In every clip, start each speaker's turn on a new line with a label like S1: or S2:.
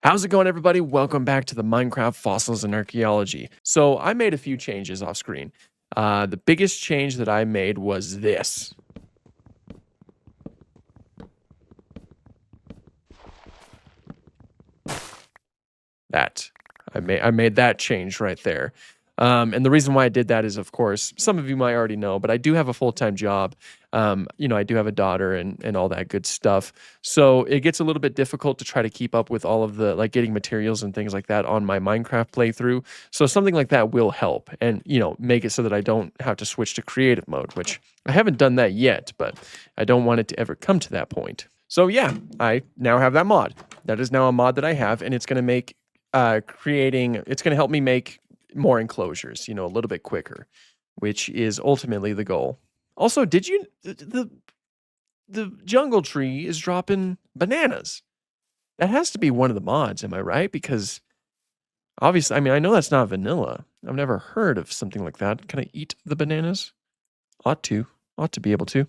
S1: How's it going, everybody? Welcome back to the Minecraft Fossils and Archaeology. So I made a few changes off screen. The biggest change that I made was this. I made that change right there. And the reason why I did that is, of course, some of you might already know, but I do have a full-time job. I do have a daughter and all that good stuff. So it gets a little bit difficult to try to keep up with all of the, like, getting materials and things like that on my Minecraft playthrough. So something like that will help and, make it so that I don't have to switch to creative mode, which I haven't done that yet, but I don't want it to ever come to that point. So yeah, I now have that mod. That is now a mod that I have, and it's going to make it's going to help me make more enclosures, a little bit quicker, which is ultimately the goal. Also, did you the jungle tree is dropping bananas? That has to be one of the mods, am I right? Because obviously, I know that's not vanilla. I've never heard of something like that. Can I eat the bananas? Ought to be able to.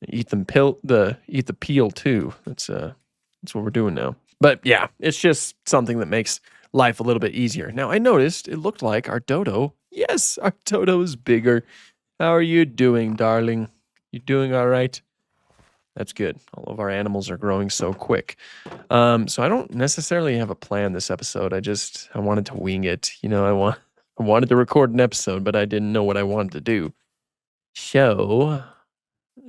S1: Eat the peel too. That's what we're doing now. But yeah, it's just something that makes life a little bit easier. Now, I noticed it looked like our dodo. Yes, our dodo is bigger. How are you doing, darling? You doing all right? That's good. All of our animals are growing so quick. So I don't necessarily have a plan this episode. I wanted to wing it. I wanted to record an episode, but I didn't know what I wanted to do. So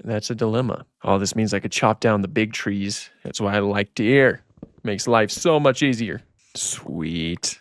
S1: that's a dilemma. Oh, this means I could chop down the big trees. That's why I like deer. Makes life so much easier. Sweet.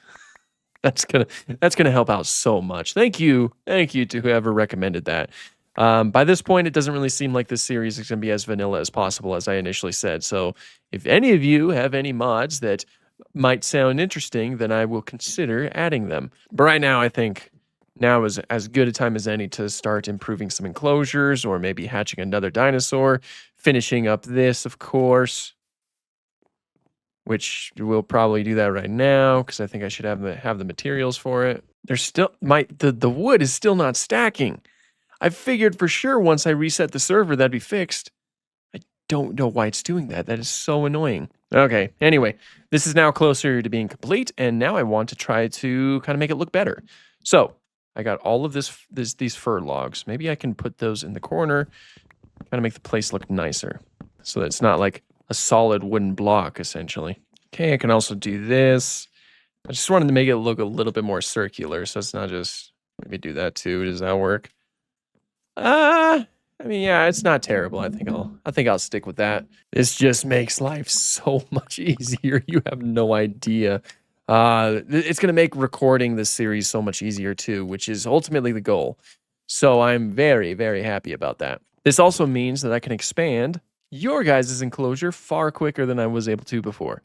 S1: That's gonna help out so much. Thank you to whoever recommended that. By this point, it doesn't really seem like this series is gonna be as vanilla as possible, as I initially said. So if any of you have any mods that might sound interesting, then I will consider adding them. But right now, I think now is as good a time as any to start improving some enclosures, or maybe hatching another dinosaur, finishing up this, of course, which we'll probably do that right now because I think I should have the materials for it. There's still the wood is still not stacking. I figured for sure once I reset the server that'd be fixed. I don't know why it's doing that. That is so annoying. Okay, anyway, this is now closer to being complete, and now I want to try to kind of make it look better. So I got all of these fir logs. Maybe I can put those in the corner, kind of make the place look nicer, so that it's not like a solid wooden block, essentially. Okay, I can also do this. I just wanted to make it look a little bit more circular, so it's not just, maybe do that too. Does that work? Yeah, it's not terrible. I think I'll stick with that. This just makes life so much easier. You have no idea. It's gonna make recording this series so much easier too, which is ultimately the goal. So I'm very, very happy about that. This also means that I can expand your guys' enclosure far quicker than I was able to before.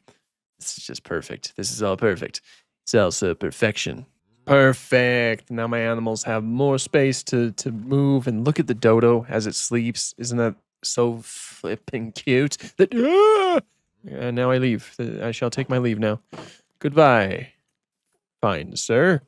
S1: This is just perfect. This is all perfect. It's also perfection. Perfect. Now my animals have more space to move, and look at the dodo as it sleeps. Isn't that so flipping cute? And now I leave. I shall take my leave now. Goodbye. Fine, sir.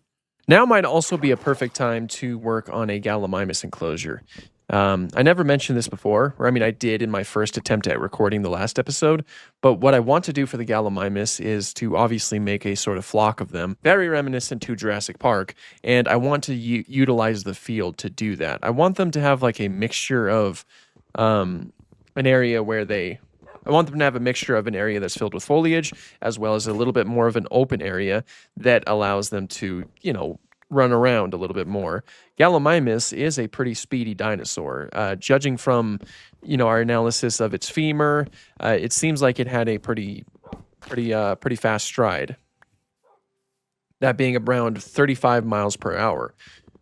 S1: Now might also be a perfect time to work on a Gallimimus enclosure. I never mentioned this before, or I did in my first attempt at recording the last episode, but what I want to do for the Gallimimus is to obviously make a sort of flock of them, very reminiscent to Jurassic Park, and I want to utilize the field to do that. I want them to have like a mixture of an area where I want them to have a mixture of an area that's filled with foliage, as well as a little bit more of an open area that allows them to, run around a little bit more. Gallimimus is a pretty speedy dinosaur. Judging from, our analysis of its femur, it seems like it had a pretty fast stride. That being around 35 miles per hour,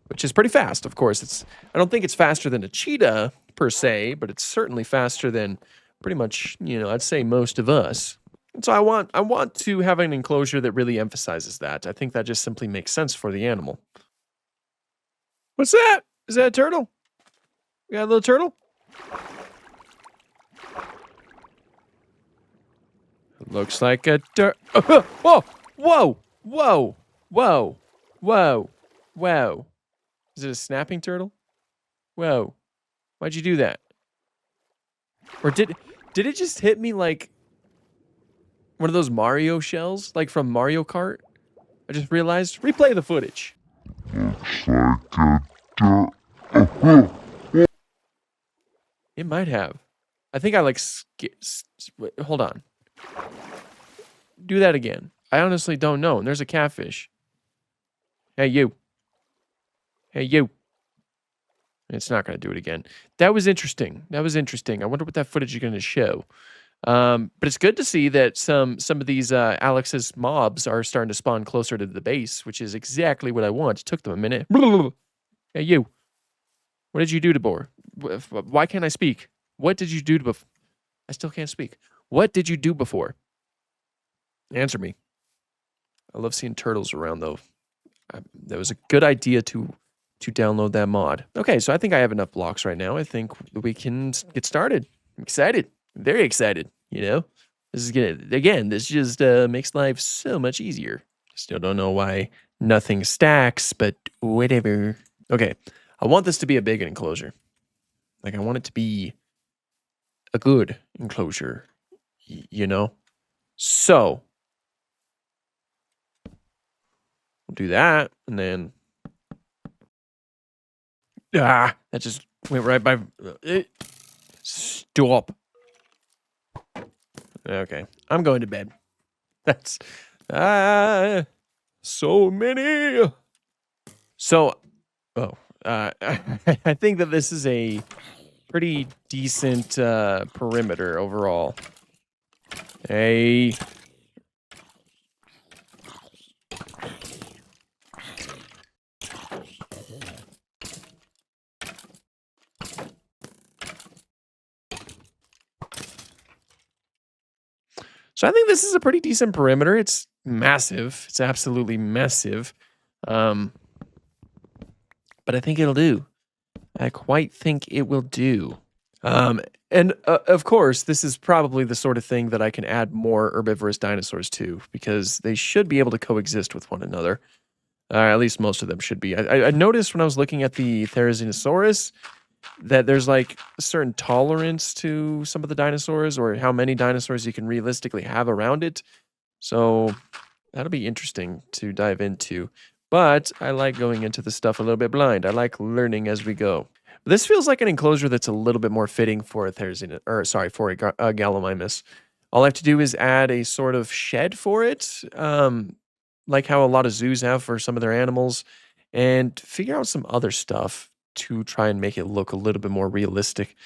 S1: which is pretty fast. Of course, I don't think it's faster than a cheetah per se, but it's certainly faster than pretty much, I'd say most of us. And so I want to have an enclosure that really emphasizes that. I think that just simply makes sense for the animal. What's that? Is that a turtle? We got a little turtle? It looks like a whoa! Whoa! Whoa! Whoa! Whoa! Whoa! Is it a snapping turtle? Whoa! Why'd you do that? Or did it just hit me like one of those Mario shells, like from Mario Kart. I just realized. Replay the footage.
S2: Looks like it.
S1: It might have. I think I like. Wait, hold on. Do that again. I honestly don't know. And there's a catfish. Hey, you. Hey, you. It's not going to do it again. That was interesting. That was interesting. I wonder what that footage is going to show. But it's good to see that some of these Alex's mobs are starting to spawn closer to the base, which is exactly what I want. It took them a minute. Hey, you. What did you do to Boar? Why can't I speak? What did you do to before? I still can't speak. What did you do before? Answer me. I love seeing turtles around, though. That was a good idea to download that mod. Okay, so I think I have enough blocks right now. I think we can get started. I'm excited. I'm very excited, you know? This is good. Again, this just makes life so much easier. Still don't know why nothing stacks, but whatever. Okay, I want this to be a big enclosure. Like, I want it to be a good enclosure, you know? So, we'll do that, and then... that just went right by... Stop. Okay, I'm going to bed. That's... so many! So, I think that this is a pretty decent perimeter overall. Hey... So I think this is a pretty decent perimeter. It's massive. It's absolutely massive. But I think it'll do. I quite think it will do. And of course, this is probably the sort of thing that I can add more herbivorous dinosaurs to, because they should be able to coexist with one another. At least most of them should be. I noticed when I was looking at the Therizinosaurus that there's like a certain tolerance to some of the dinosaurs, or how many dinosaurs you can realistically have around it. So that'll be interesting to dive into. But I like going into the stuff a little bit blind. I like learning as we go. This feels like an enclosure that's a little bit more fitting for a for a Gallimimus. All I have to do is add a sort of shed for it, like how a lot of zoos have for some of their animals, and figure out some other stuff to try and make it look a little bit more realistic,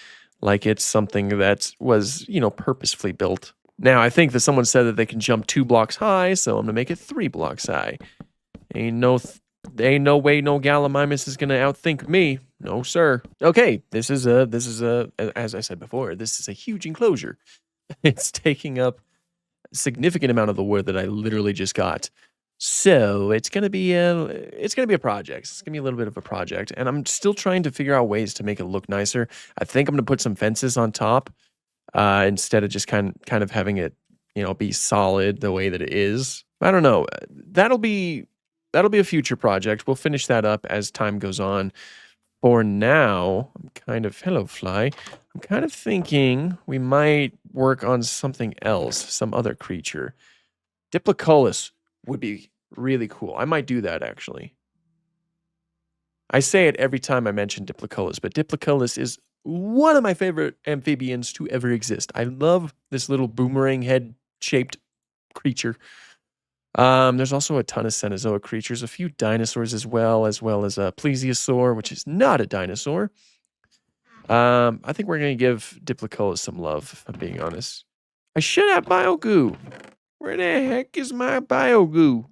S1: like it's something that was, purposefully built. Now, I think that someone said that they can jump 2 blocks high, so I'm gonna make it 3 blocks high. Ain't no way no Gallimimus is gonna outthink me. No, sir. Okay, this is as I said before, this is a huge enclosure. It's taking up a significant amount of the wood that I literally just got. So it's gonna be a project. It's gonna be a little bit of a project, and I'm still trying to figure out ways to make it look nicer. I think I'm gonna put some fences on top, instead of just kind of having it, be solid the way that it is. I don't know. That'll be a future project. We'll finish that up as time goes on. For now, hello fly. I'm kind of thinking we might work on something else, some other creature. Diploculus would be really cool. I might do that, actually. I say it every time I mention Diploculus, but Diploculus is one of my favorite amphibians to ever exist. I love this little boomerang head-shaped creature. There's also a ton of Cenozoic creatures, a few dinosaurs as well as a plesiosaur, which is not a dinosaur. I think we're going to give Diploculus some love, if I'm being honest. I should have BioGoo. Where the heck is my BioGoo?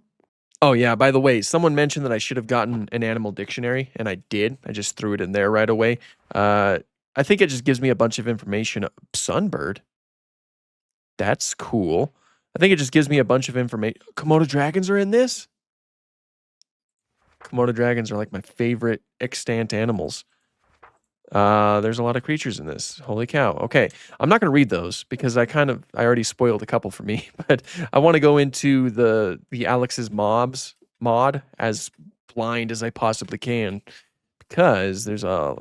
S1: Oh, yeah, by the way, someone mentioned that I should have gotten an animal dictionary, and I did. I just threw it in there right away. I think it just gives me a bunch of information. Sunbird? That's cool. I think it just gives me a bunch of information. Komodo dragons are in this? Komodo dragons are like my favorite extant animals. There's a lot of creatures in this. Holy cow. Okay, I'm not going to read those because I already spoiled a couple for me, but I want to go into the Alex's mod as blind as I possibly can, because there's I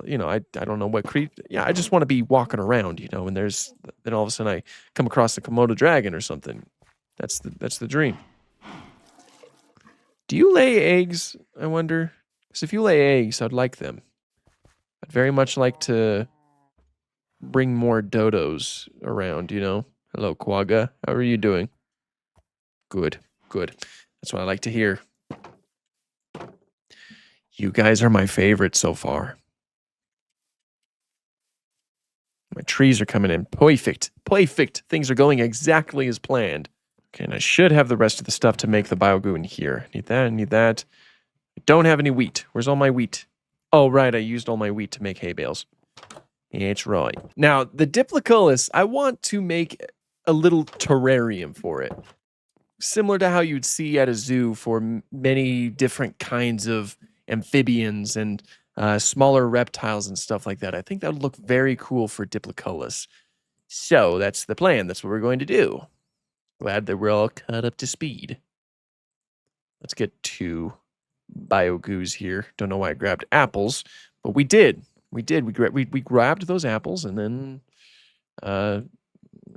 S1: don't know what creature. Yeah, I just want to be walking around, and then all of a sudden I come across a Komodo dragon or something. That's the dream. Do you lay eggs, I wonder? Because if you lay eggs, I'd like them. I'd very much like to bring more dodos around, you know? Hello, Quagga. How are you doing? Good, good. That's what I like to hear. You guys are my favorite so far. My trees are coming in. Perfect. Perfect. Things are going exactly as planned. Okay, and I should have the rest of the stuff to make the biogoo in here. Need that, need that. I don't have any wheat. Where's all my wheat? Oh, right, I used all my wheat to make hay bales. It's right. Now, the Diploculus, I want to make a little terrarium for it. Similar to how you'd see at a zoo for many different kinds of amphibians and smaller reptiles and stuff like that. I think that would look very cool for Diploculus. So that's the plan. That's what we're going to do. Glad that we're all caught up to speed. Let's get 2 biogoos here. Don't know why I grabbed apples, but we did. We did. We grabbed those apples, and then the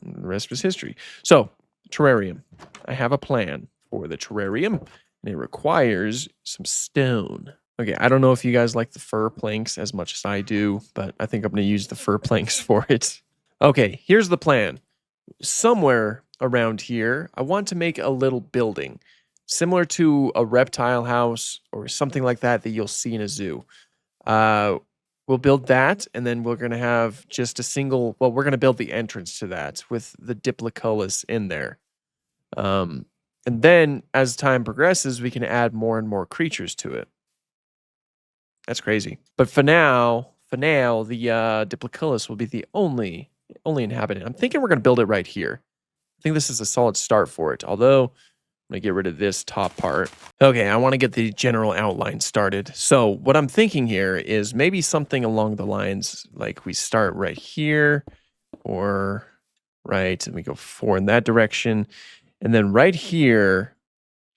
S1: rest was history. So, terrarium. I have a plan for the terrarium, and it requires some stone. Okay, I don't know if you guys like the fir planks as much as I do, but I think I'm going to use the fir planks for it. Okay, here's the plan. Somewhere around here, I want to make a little building similar to a reptile house or something like that that you'll see in a zoo. We'll build that, and then we're going to have just a single, well, we're going to build the entrance to that with the Diploculus in there. And then as time progresses, we can add more and more creatures to it. That's crazy. But for now, the Diploculus will be the only inhabitant. I'm thinking we're going to build it right here. I think this is a solid start for it, although I'm going to get rid of this top part. Okay, I want to get the general outline started. So what I'm thinking here is maybe something along the lines like we start right here, or right, and we go 4 in that direction. And then right here,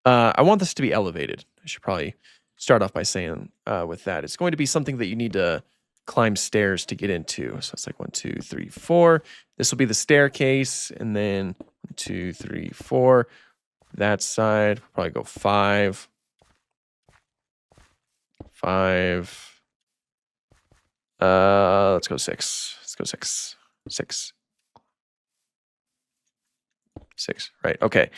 S1: I want this to be elevated. I should probably start off by saying with that, it's going to be something that you need to climb stairs to get into. So it's like 1, 2, 3, 4. This will be the staircase, and then 1, 2, 3, 4. That side, we'll probably go 5. 5. Let's go 6. Let's go 6. 6. 6. Right. Okay.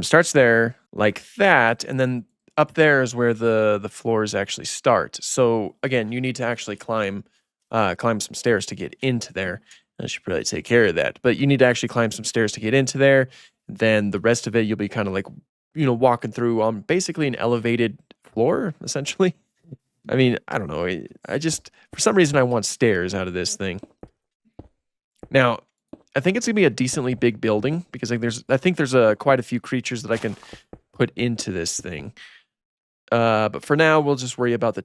S1: Starts there like that, and then up there is where the floors actually start. So again, you need to actually climb some stairs to get into there. I should probably take care of that. But you need to actually climb some stairs to get into there. Then the rest of it, you'll be kind of like, you know, walking through on basically an elevated floor, essentially. I mean, I don't know. I just, for some reason, I want stairs out of this thing. Now, I think it's gonna be a decently big building because like I think there's quite a few creatures that I can put into this thing. But for now, we'll just worry about the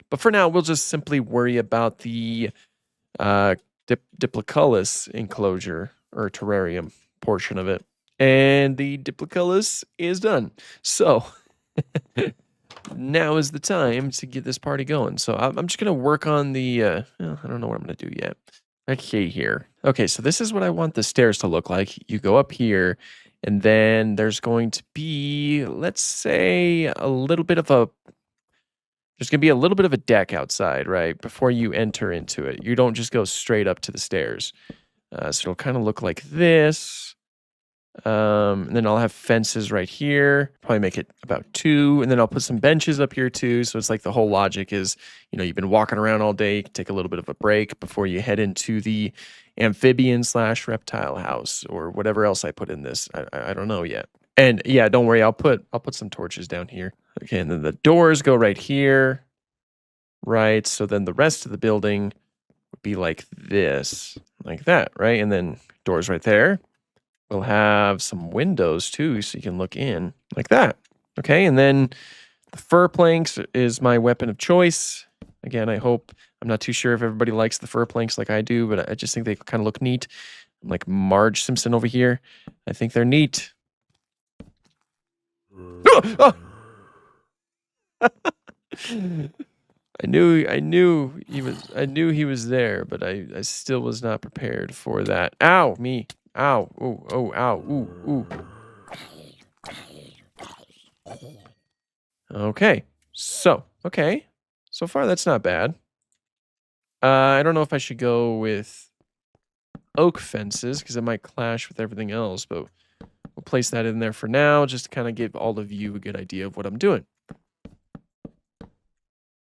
S1: but for now, we'll just simply worry about the Diploculus enclosure or terrarium portion of it. And the Diploculus is done. So now is the time to get this party going. So I'm just going to work on the, I don't know what I'm going to do yet. Let's see here. Okay, so this is what I want the stairs to look like. You go up here, and then there's going to be, let's say, there's going to be a little bit of a deck outside, right, before you enter into it. You don't just go straight up to the stairs. So it'll kind of look like this. And then I'll have fences right here. Probably make it about 2. And then I'll put some benches up here too. So it's like the whole logic is, you know, you've been walking around all day, take a little bit of a break before you head into the amphibian/reptile house or whatever else I put in this. I don't know yet. And yeah, don't worry, I'll put some torches down here. Okay, and then the doors go right here. Right. So then the rest of the building would be like this, like that, right? And then doors right there. We'll have some windows too, so you can look in like that. Okay, and then the fir planks is my weapon of choice. Again, I'm not too sure if everybody likes the fir planks like I do, but I just think they kind of look neat. I'm like Marge Simpson over here. I think they're neat. Oh! I knew he was there, but I still was not prepared for that. Ow, me. Ow. Ooh, oh, ow. Ooh, ooh. Okay. Okay. So far, that's not bad. I don't know if I should go with oak fences because it might clash with everything else, but we'll place that in there for now just to kind of give all of you a good idea of what I'm doing.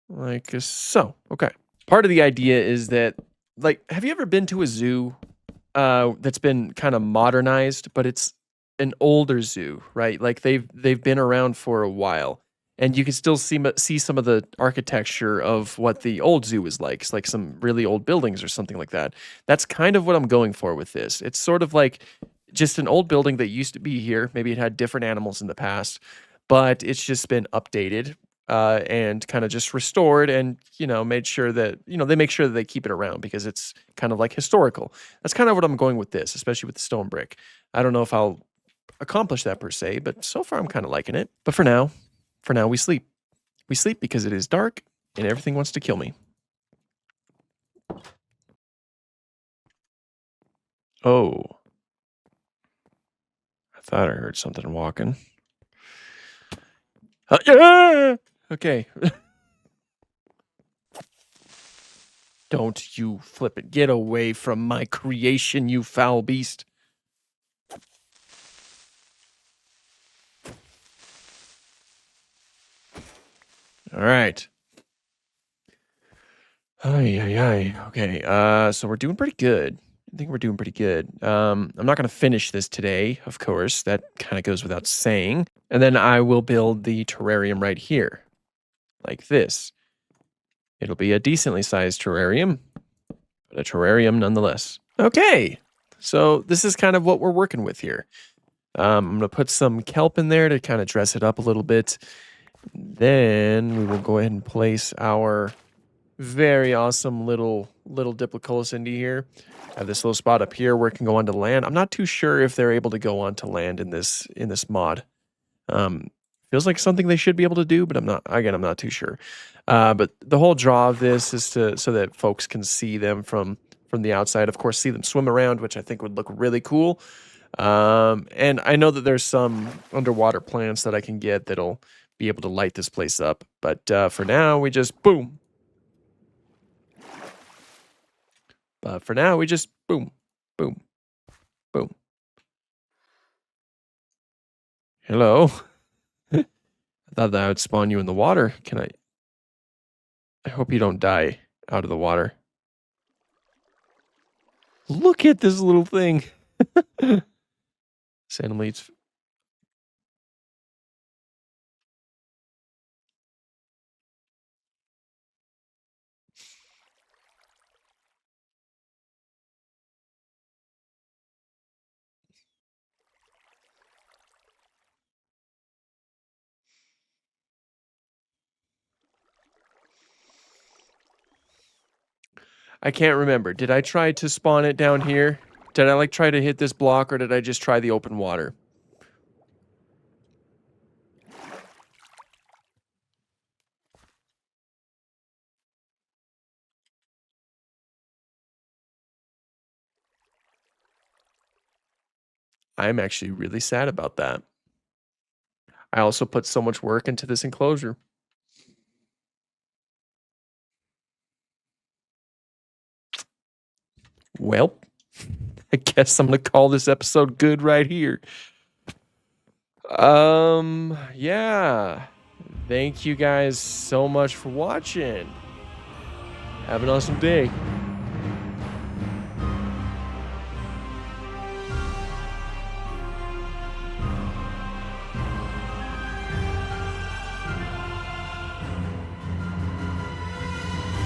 S1: Like so. Okay. Part of the idea is that, like, have you ever been to a zoo that's been kind of modernized, but it's an older zoo, right? Like they've been around for a while, and you can still see some of the architecture of what the old zoo was like. It's like some really old buildings or something like that. That's kind of what I'm going for with this. It's sort of like just an old building that used to be here. Maybe it had different animals in the past, but it's just been updated and kind of just restored and made sure that they make sure that they keep it around because it's kind of like historical. That's kind of what I'm going with this, especially with the stone brick. I don't know if I'll accomplish that per se, but so far I'm kind of liking it. But for now we sleep. We sleep because it is dark and everything wants to kill me. Oh, I thought I heard something walking. Yeah! Okay. Don't you flip it. Get away from my creation, you foul beast. All right. Ay. Okay. So we're doing pretty good. I think we're doing pretty good. I'm not going to finish this today, of course. That kind of goes without saying. And then I will build the terrarium right here, like this. It'll be a decently sized terrarium, but a terrarium nonetheless. Okay. So this is kind of what we're working with here. I'm going to put some kelp in there to kind of dress it up a little bit. Then we will go ahead and place our very awesome little Diploculus into here. I have this little spot up here where it can go onto land. I'm not too sure if they're able to go onto land in this mod. Feels like something they should be able to do, but I'm not too sure. But the whole draw of this is so that folks can see them from the outside. Of course, see them swim around, which I think would look really cool. And I know that there's some underwater plants that I can get that'll be able to light this place up. But for now, we just boom. But for now, we just boom, boom, boom. Hello. I thought that would spawn you in the water. I hope you don't die out of the water. Look at this little thing. Sand leads. I can't remember. Did I try to spawn it down here? Did I try to hit this block or did I just try the open water? I'm actually really sad about that. I also put so much work into this enclosure. Well, I guess I'm gonna call this episode good right here. Yeah. Thank you guys so much for watching. Have an awesome day.